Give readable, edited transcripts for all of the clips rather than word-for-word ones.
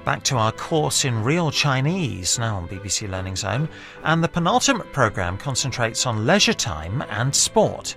Back to our course in real Chinese, now on BBC Learning Zone, and the penultimate programme concentrates on leisure time and sport.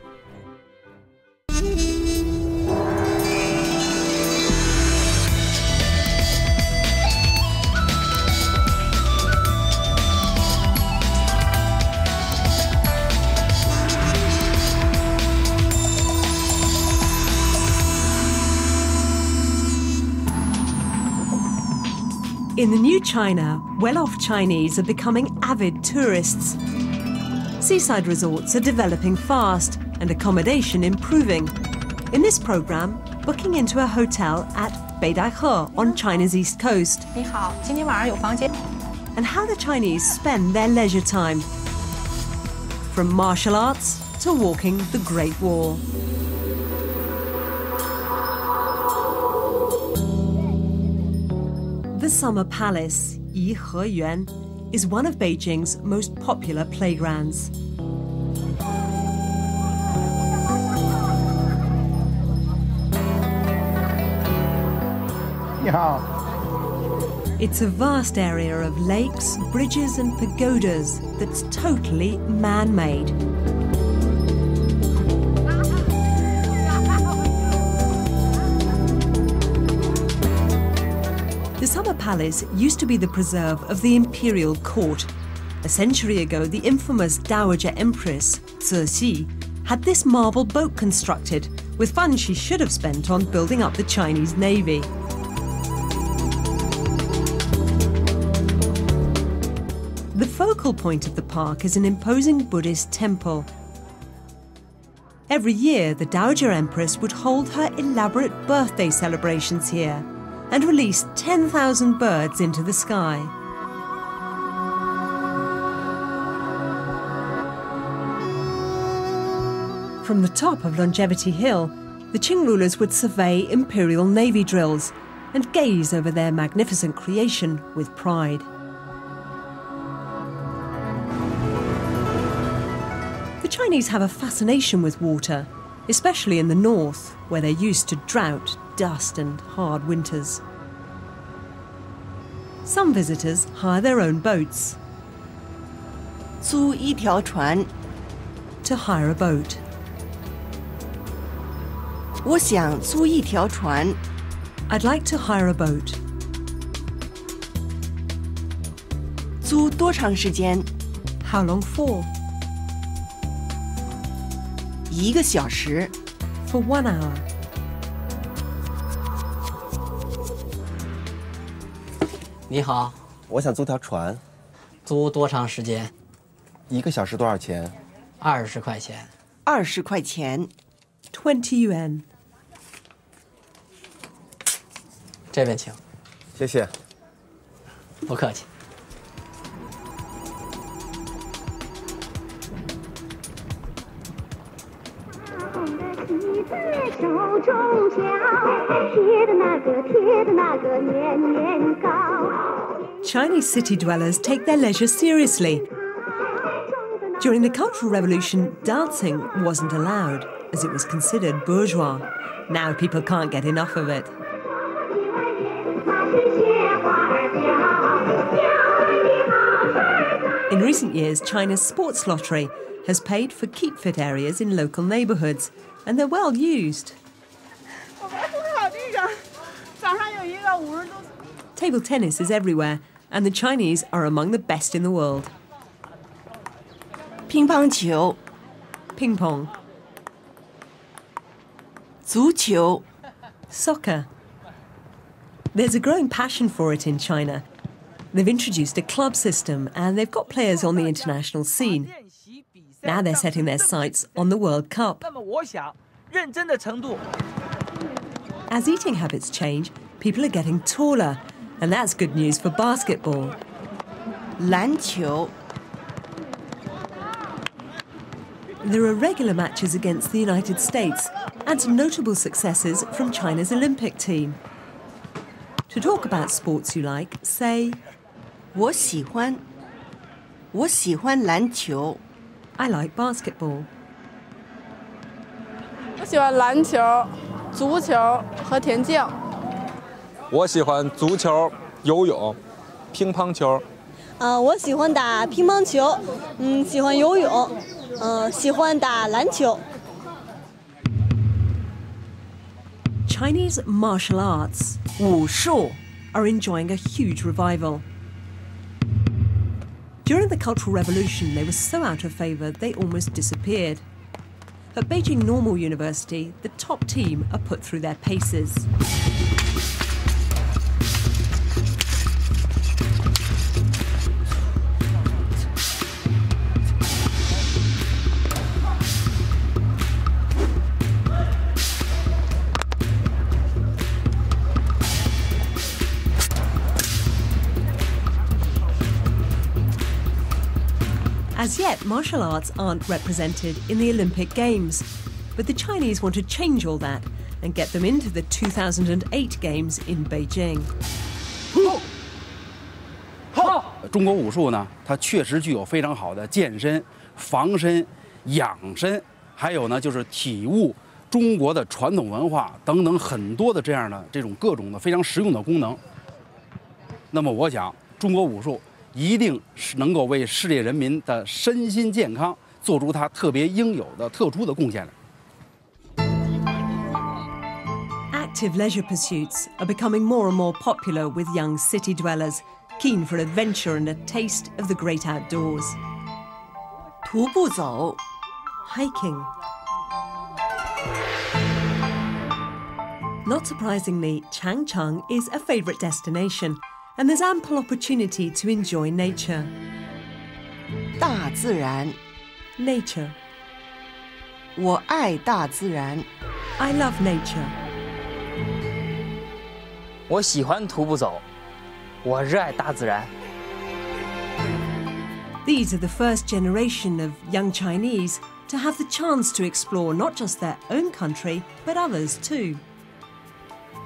In the new China, well-off Chinese are becoming avid tourists. Seaside resorts are developing fast and accommodation improving. In this programme, booking into a hotel at Beidaihe on China's east coast. 你好，今天晚上有房间。 And how the Chinese spend their leisure time. From martial arts to walking the Great Wall. The Summer Palace, Yiheyuan, is one of Beijing's most popular playgrounds. It's a vast area of lakes, bridges and pagodas that's totally man-made. The Summer Palace used to be the preserve of the imperial court. A century ago, the infamous Dowager Empress, Cixi, had this marble boat constructed with funds she should have spent on building up the Chinese navy. The focal point of the park is an imposing Buddhist temple. Every year, the Dowager Empress would hold her elaborate birthday celebrations here and release 10,000 birds into the sky. From the top of Longevity Hill, the Qing rulers would survey imperial navy drills and gaze over their magnificent creation with pride. The Chinese have a fascination with water, especially in the north, where they're used to drought, dust and hard winters. Some visitors hire their own boats. 租一条船 To hire a boat. 我想租一条船 I'd like to hire a boat. 租多长时间 How long for? 1个小时 For 1 hour. 你好，我想租条船，租多长时间1个小时多少钱？20块钱。 20块钱 20 yuan. 这边请，谢谢。不客气。Chinese city dwellers take their leisure seriously. During the Cultural Revolution, dancing wasn't allowed, as it was considered bourgeois. Now people can't get enough of it. In recent years, China's sports lottery has paid for keep fit areas in local neighbourhoods, and they're well used. Table tennis is everywhere, and the Chinese are among the best in the world. 乒乓球 Ping pong, 足球 soccer. There's a growing passion for it in China. They've introduced a club system and they've got players on the international scene. Now they're setting their sights on the World Cup. As eating habits change, people are getting taller, and that's good news for basketball. 篮球 There are regular matches against the United States and notable successes from China's Olympic team. To talk about sports you like, say, 我喜欢篮球 I like basketball. 我喜欢篮球、足球和田径。我喜欢足球、游泳、乒乓球。我喜欢打乒乓球，喜欢游泳，喜欢打篮球。 Chinese martial arts 武术 are enjoying a huge revival. During the Cultural Revolution, they were so out of favour they almost disappeared. At Beijing Normal University, the top team are put through their paces. As yet, martial arts aren't represented in the Olympic Games, but the Chinese want to change all that and get them into the 2008 Games in Beijing. 中国武术呢，它确实具有非常好的健身、防身、养生，还有呢就是体悟中国的传统文化等等很多的这样的这种各种的非常实用的功能。那么我想，中国武术 一定是能够为世界人民的身心健康做出它特别应有的特殊的贡献来。Active leisure pursuits are becoming more and more popular with young city dwellers, keen for adventure and a taste of the great outdoors. 徒步走 Hiking. Not surprisingly, Changcheng is a favourite destination, and there's ample opportunity to enjoy nature. 大自然 Nature. 我爱大自然 I love nature. 我喜欢徒步走，我热爱大自然。 These are the first generation of young Chinese to have the chance to explore not just their own country, but others too.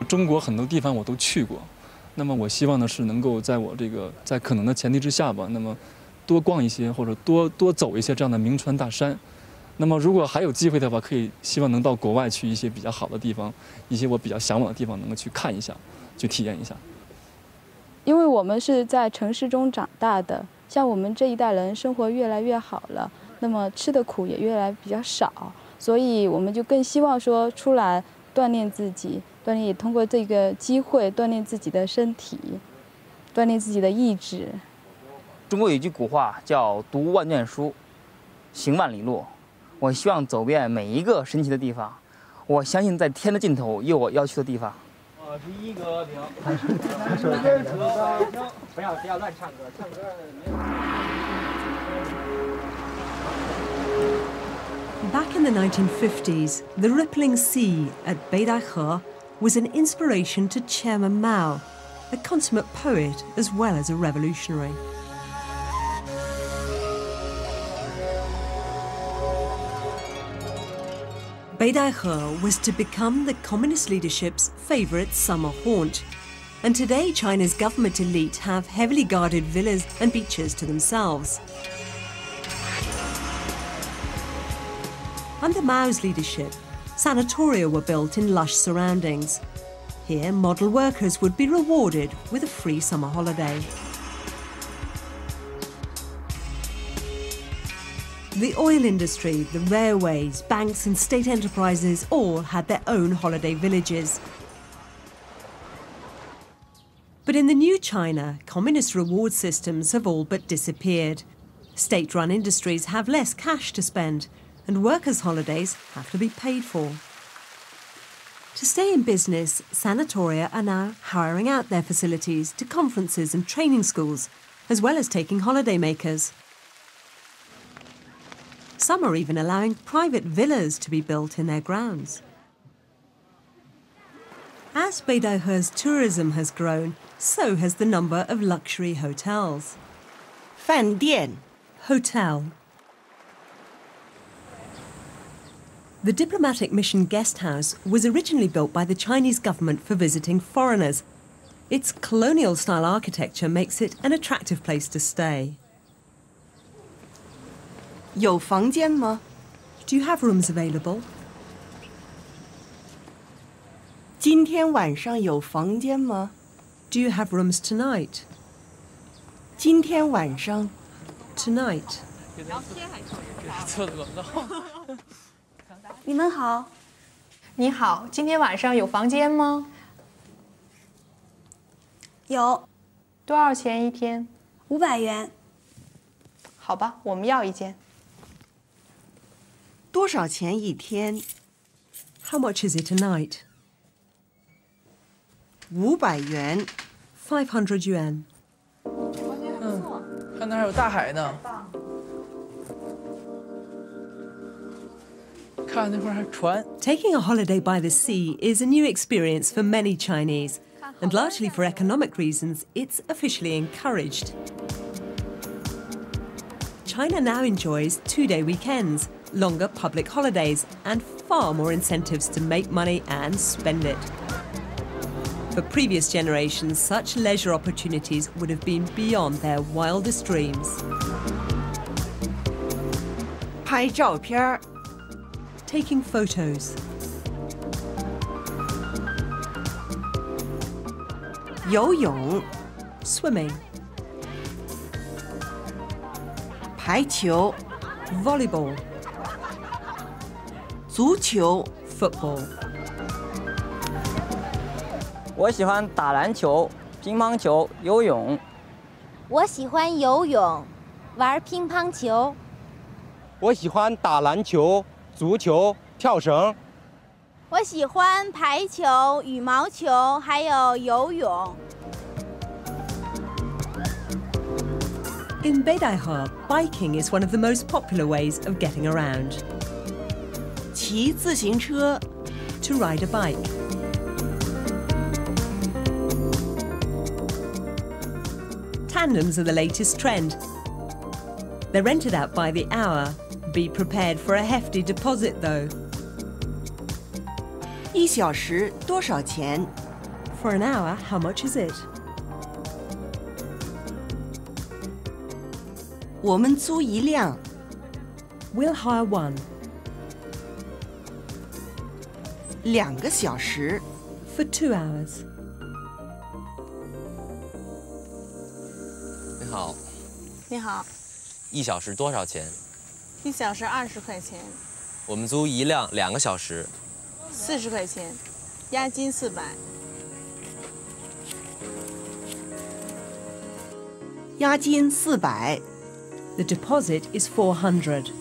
中国很多地方我都去过，那么我希望呢是能够在我这个在可能的前提之下吧，那么多逛一些或者多走一些这样的名川大山。那么如果还有机会的话，可以希望能到国外去一些比较好的地方，一些我比较向往的地方，能够去看一下，去体验一下。因为我们是在城市中长大的，像我们这一代人生活越来越好了，那么吃的苦也越来比较少，所以我们就更希望说出来锻炼自己，锻炼也通过这个机会锻炼自己的身体，锻炼自己的意志。中国有一句古话叫“读万卷书，行万里路”。我希望走遍每一个神奇的地方，我相信在天的尽头有我要去的地方。我是一个兵，不要乱唱歌，唱歌没有。 Back in the 1950s, the rippling sea at Beidaihe was an inspiration to Chairman Mao, a consummate poet as well as a revolutionary. Beidaihe was to become the communist leadership's favourite summer haunt. And today, China's government elite have heavily guarded villas and beaches to themselves. Under Mao's leadership, sanatoria were built in lush surroundings. Here, model workers would be rewarded with a free summer holiday. The oil industry, the railways, banks and state enterprises all had their own holiday villages. But in the new China, communist reward systems have all but disappeared. State-run industries have less cash to spend, and workers' holidays have to be paid for. To stay in business, sanatoria are now hiring out their facilities to conferences and training schools, as well as taking holidaymakers. Some are even allowing private villas to be built in their grounds. As Beidaihe's tourism has grown, so has the number of luxury hotels. 饭店 Hotel. The Diplomatic Mission Guest House was originally built by the Chinese government for visiting foreigners. Its colonial-style architecture makes it an attractive place to stay. 有房间吗？ Do you have rooms available? 今天晚上有房间吗？ Do you have rooms tonight? 今天晚上 Tonight. 你们好，你好，今天晚上有房间吗？有多少钱一天500元，好吧，我们要一间。多少钱一天 How much is it a night? ？500元。 500 yuan. 看那儿还有大海呢。看那块儿还有船。 Taking a holiday by the sea is a new experience for many Chinese, and largely for economic reasons, it's officially encouraged. China now enjoys 2-day weekends, longer public holidays, and far more incentives to make money and spend it. For previous generations, such leisure opportunities would have been beyond their wildest dreams. 拍照片儿 Taking photos, 游泳、 swimming, 排球、 volleyball, 足球、 football. 我喜欢打篮球、乒乓球、游泳。我喜欢游泳，玩乒乓球。我喜欢打篮球、足球、跳绳。我喜欢排球、羽毛球，还有游泳。 In Beidaihe, biking is one of the most popular ways of getting around. 骑自行车 To ride a bike. Tandems are the latest trend. They're rented out by the hour. Be prepared for a hefty deposit, though. 1小时多少钱？ For an hour, how much is it? 我们租一辆 We'll hire one. 2个小时。 For 2 hours. 你好，你好1小时多少钱？ ，1小时20块钱我们租一辆2个小时。 ，40块钱，押金400。押金400。 The deposit is 400.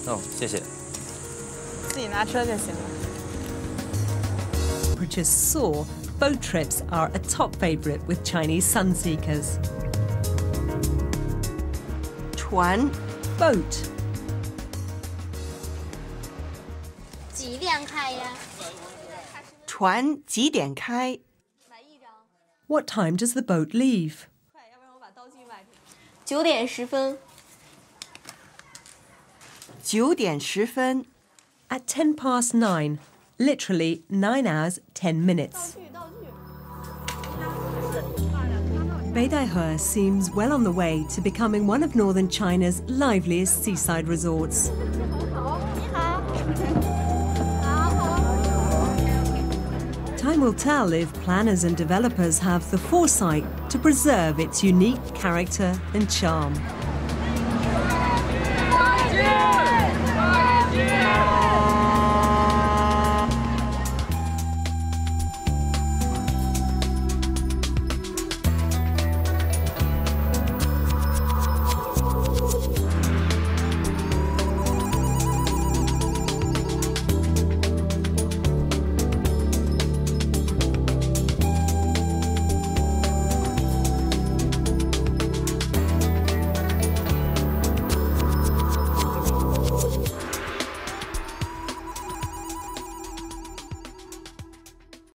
哦，谢谢。自己拿车就行了。 Temperatures soar, boat trips are a top favourite with Chinese sun seekers. 船 Boat. 几辆开呀？船几点开？ What time does the boat leave? 9点10分。 9点10分。 At 9:10, literally 9 hours, 10 minutes. Beidaihe seems well on the way to becoming one of northern China's liveliest seaside resorts. Time will tell if planners and developers have the foresight to preserve its unique character and charm.